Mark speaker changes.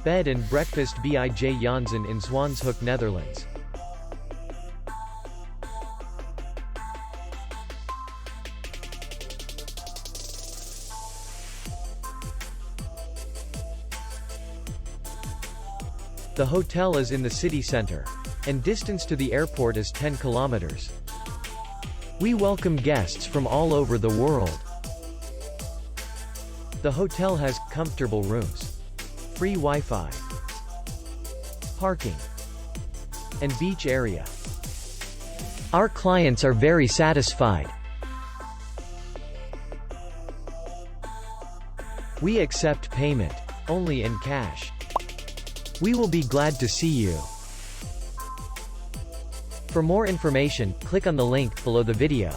Speaker 1: Bed and Breakfast Bij Janzen in Zwaanshoek, Netherlands. The hotel is in the city center, and distance to the airport is 10 kilometers. We welcome guests from all over the world. The hotel has comfortable rooms, free Wi-Fi, parking, and beach area. Our clients are very satisfied. We accept payment only in cash. We will be glad to see you. For more information, click on the link below the video.